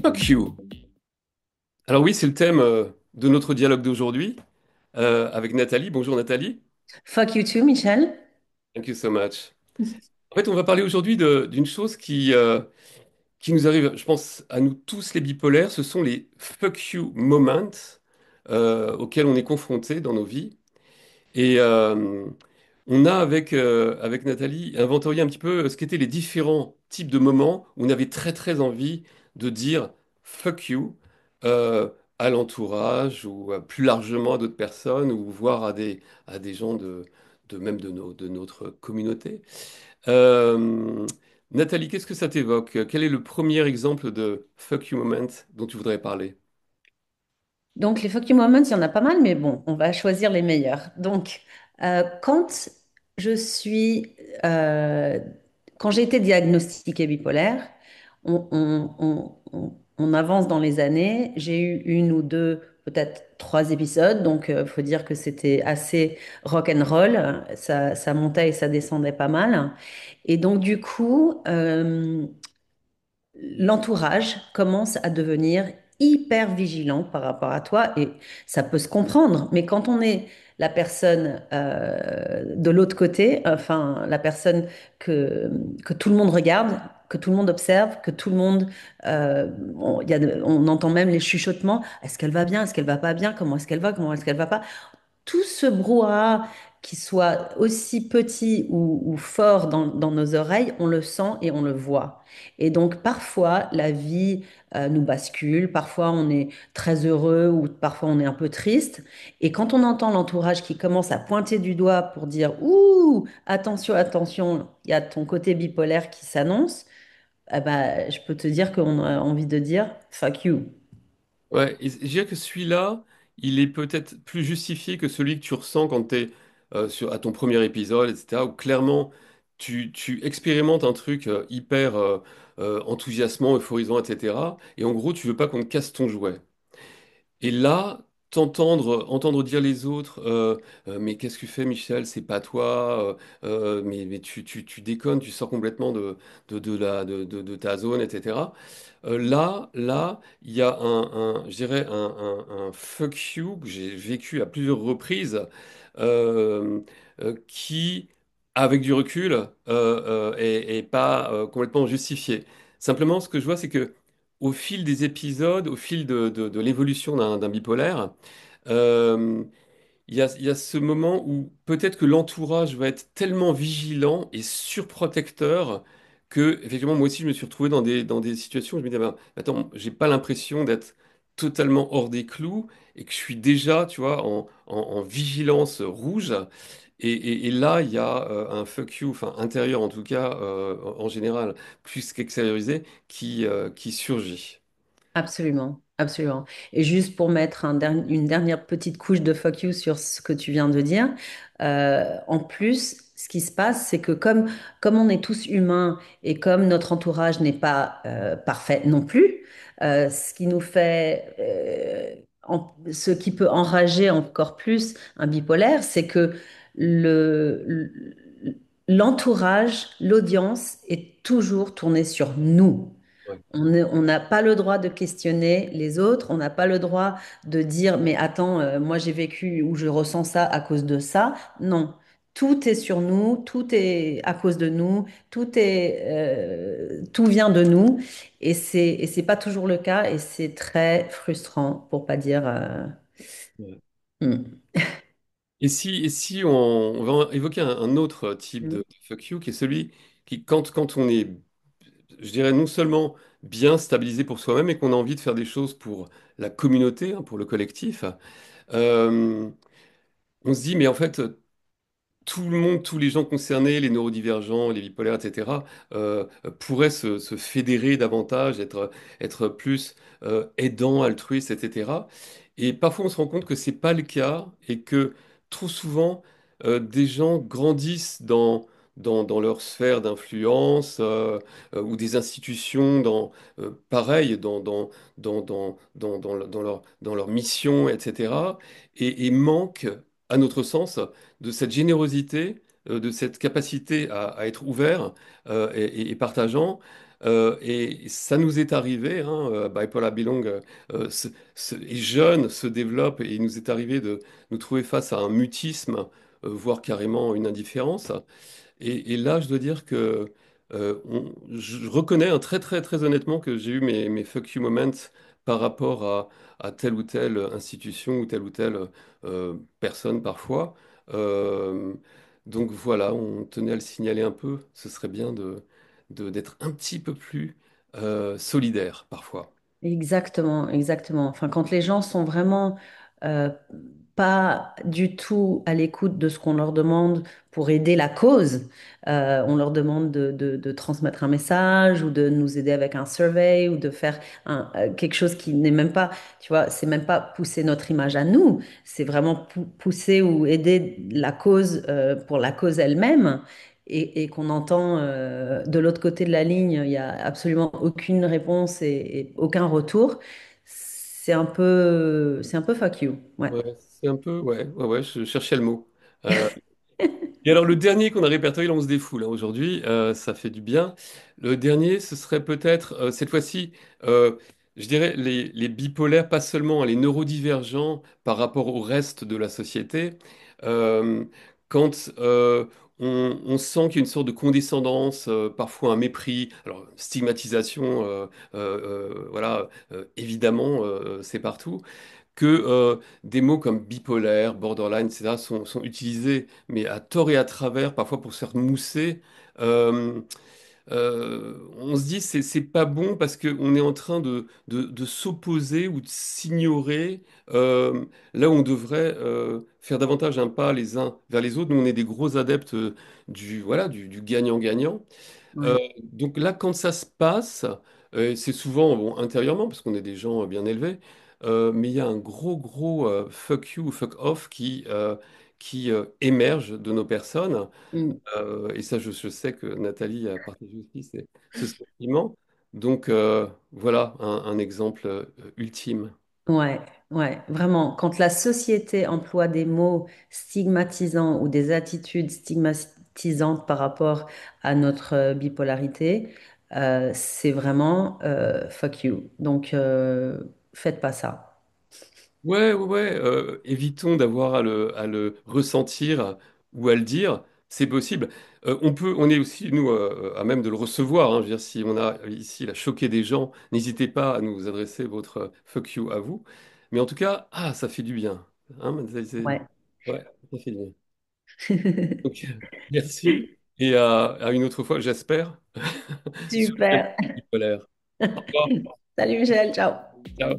Fuck you. Alors oui, c'est le thème de notre dialogue d'aujourd'hui avec Nathalie. Bonjour Nathalie. Fuck you too, Michel. Thank you so much. En fait, on va parler aujourd'hui d'une chose qui nous arrive, je pense, à nous tous les bipolaires. Ce sont les fuck you moments auxquels on est confronté dans nos vies. Et on a avec Nathalie inventorié un petit peu ce qu'étaient les différents types de moments où on avait très très envie de dire fuck you euh, à l'entourage ou plus largement à d'autres personnes ou voire à des gens de même de notre communauté. Euh, Nathalie, qu'est-ce que ça t'évoque? Quel est le premier exemple de fuck you moment dont tu voudrais parler? Donc, les fuck you moments, il y en a pas mal, mais bon, on va choisir les meilleurs. Donc, quand je suis, euh, quand j'ai été diagnostiquée bipolaire, on avance dans les années. J'ai eu une ou deux, peut-être trois épisodes. Donc, il faut dire que c'était assez rock and roll. Ça montait et ça descendait pas mal. Et donc, du coup, l'entourage commence à devenir hyper vigilant par rapport à toi et ça peut se comprendre. Mais quand on est la personne de l'autre côté, enfin la personne que, que tout le monde regarde, que tout le monde observe, que tout le monde, on entend même les chuchotements. Est-ce qu'elle va bien? Est-ce qu'elle va pas bien? Comment est-ce qu'elle va? Comment est-ce qu'elle va pas? Tout ce brouhaha, qui soit aussi petit ou fort dans nos oreilles, on le sent et on le voit. Et donc parfois, la vie nous bascule, parfois on est très heureux ou parfois on est un peu triste. Et quand on entend l'entourage qui commence à pointer du doigt pour dire, ouh, attention, attention, il y a ton côté bipolaire qui s'annonce, eh ben, je peux te dire qu'on a envie de dire, fuck you. Ouais, et je dirais que celui-là, il est peut-être plus justifié que celui que tu ressens quand tu es à ton premier épisode, etc., où clairement tu expérimentes un truc hyper enthousiasmant, euphorisant, etc. Et en gros, tu veux pas qu'on te casse ton jouet. Et là, entendre dire les autres, mais qu'est-ce que tu fais, Michel? C'est pas toi, mais tu déconnes, tu sors complètement de ta zone, etc. Là, il y a je dirais un fuck you que j'ai vécu à plusieurs reprises, euh, qui, avec du recul, est pas complètement justifié. Simplement, ce que je vois, c'est que au fil des épisodes, au fil de l'évolution d'un bipolaire, euh, il y a ce moment où peut-être que l'entourage va être tellement vigilant et surprotecteur que, effectivement, moi aussi, je me suis retrouvé dans des situations où je me disais, ben, attends, j'ai pas l'impression d'être totalement hors des clous et que je suis déjà, tu vois, en vigilance rouge. Et là, il y a un fuck you, enfin intérieur en tout cas, en général, plus qu'extériorisé, qui surgit. Absolument, absolument. Et juste pour mettre une dernière petite couche de fuck you sur ce que tu viens de dire, en plus, ce qui se passe, c'est que comme on est tous humains et comme notre entourage n'est pas parfait non plus, ce qui nous fait, ce qui peut enrager encore plus un bipolaire, c'est que le, l'entourage, l'audience est toujours tournée sur nous. Ouais. On n'a pas le droit de questionner les autres, on n'a pas le droit de dire, mais attends, moi j'ai vécu ou je ressens ça à cause de ça. Non, tout est sur nous, tout est à cause de nous, tout vient de nous, et c'est pas toujours le cas, et c'est très frustrant, pour pas dire. Ouais. Hmm. Et si on va évoquer un autre type Hmm. de fuck you, qui est celui qui, quand on est, je dirais, non seulement bien stabilisé pour soi-même, et qu'on a envie de faire des choses pour la communauté, hein, pour le collectif, euh, on se dit, mais en fait, tout le monde, tous les gens concernés, les neurodivergents, les bipolaires, etc., pourraient se fédérer davantage, être plus aidants, altruistes, etc. Et parfois, on se rend compte que c'est pas le cas et que trop souvent, des gens grandissent dans leur sphère d'influence ou des institutions pareil, dans leur mission, etc. Et manquent, à notre sens, de cette générosité de cette capacité à être ouvert et partageant. Et ça nous est arrivé, hein, Bipolar Belong est jeune, se développe, et il nous est arrivé de nous trouver face à un mutisme, voire carrément une indifférence. Et là, je dois dire que je reconnais très très très honnêtement que j'ai eu mes fuck you moments par rapport à telle ou telle institution ou telle personne parfois. Euh, donc voilà, on tenait à le signaler un peu. Ce serait bien d'être un petit peu plus solidaire parfois. Exactement, exactement. Enfin, quand les gens sont vraiment euh, pas du tout à l'écoute de ce qu'on leur demande pour aider la cause, on leur demande de transmettre un message ou de nous aider avec un survey ou de faire quelque chose qui n'est même pas, tu vois, c'est même pas pousser notre image à nous, c'est vraiment pousser ou aider la cause pour la cause elle-même. Et qu'on entend de l'autre côté de la ligne, il n'y a absolument aucune réponse et aucun retour, c'est un peu fuck you. Ouais. Ouais, c'est un peu, ouais, je cherchais le mot. Et alors, le dernier qu'on a répertorié, là, on se défoule hein, aujourd'hui, ça fait du bien. Le dernier, ce serait peut-être, cette fois-ci, je dirais, les bipolaires, pas seulement hein, les neurodivergents par rapport au reste de la société. Euh, quand on sent qu'il y a une sorte de condescendance, parfois un mépris, alors stigmatisation, voilà, évidemment, c'est partout que des mots comme bipolaire, borderline, etc. sont utilisés, mais à tort et à travers, parfois pour se faire mousser. Euh, on se dit c'est pas bon parce qu'on est en train de s'opposer ou de s'ignorer là où on devrait faire davantage un pas les uns vers les autres. Nous, on est des gros adeptes du gagnant-gagnant. Euh, Ouais. donc là, quand ça se passe, c'est souvent bon, intérieurement, parce qu'on est des gens bien élevés, mais il y a un gros fuck you ou fuck off qui émerge de nos personnes. Mm. Et ça, je sais que Nathalie a partagé aussi ce sentiment. Donc voilà un exemple ultime. Ouais, ouais, vraiment. Quand la société emploie des mots stigmatisants ou des attitudes stigmatisantes par rapport à notre bipolarité, c'est vraiment fuck you. Donc, faites pas ça. Évitons d'avoir à le ressentir ou à le dire, c'est possible. On est aussi, nous, à même de le recevoir, hein. Je veux dire, si on a ici la choqué des gens, n'hésitez pas à nous adresser votre fuck you à vous. Mais en tout cas, ça fait du bien. Hein, Ouais. ouais, ça fait du bien. Donc, merci. Et à une autre fois, j'espère, sur le thème Super. bipolaire. Au revoir. Salut Michel, ciao. Ciao.